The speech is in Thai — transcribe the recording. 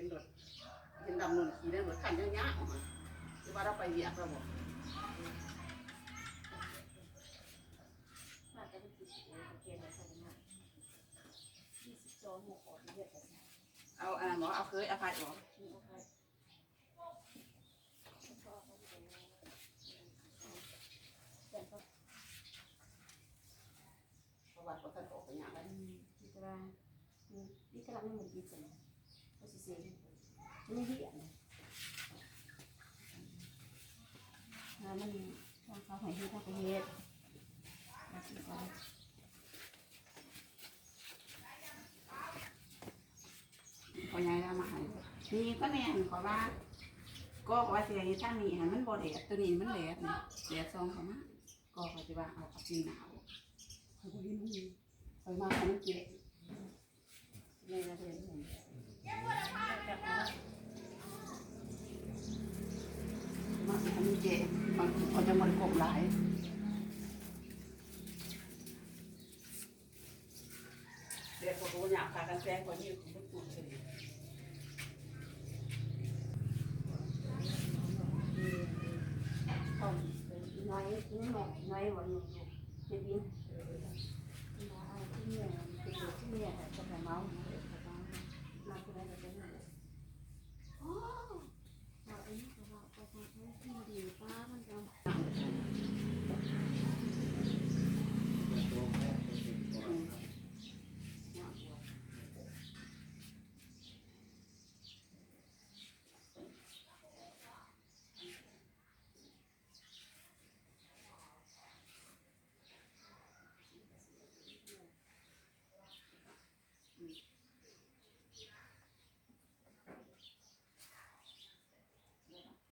ห็นรถเห็นดำนุ่นขี่ได้รถคันยากๆออกมาหรือว่าเราไปเหยียบเราบอกเอาหมอเอาเคยเอาผัดหรอประวัติประกันออกไปอย่างไรที่ตราที่ตราไม่เหมือนที่เซนก็สิเซนไม่เหี้ยมันเขาให้ที่เขาไปเฮ็ดพอใหญ่แล้วมาให้นี่ก็แน่นขอว่าก็ว่าเสียงท่านนี้มันบ่แดดตัวนี้มันแดดนี่แดดซองเขามาก็เขาจะว่าเอาปีหนาวเขาบ่ได้รู้เขามาให้มันเจ็บในระเบียบมาให้มันเจ็บมันเขาจะมันกบหลายเด็กคนรู้อยากพากันแซงคนยืนของตุ่นเลยน้อยน้อยน้อยวันนี้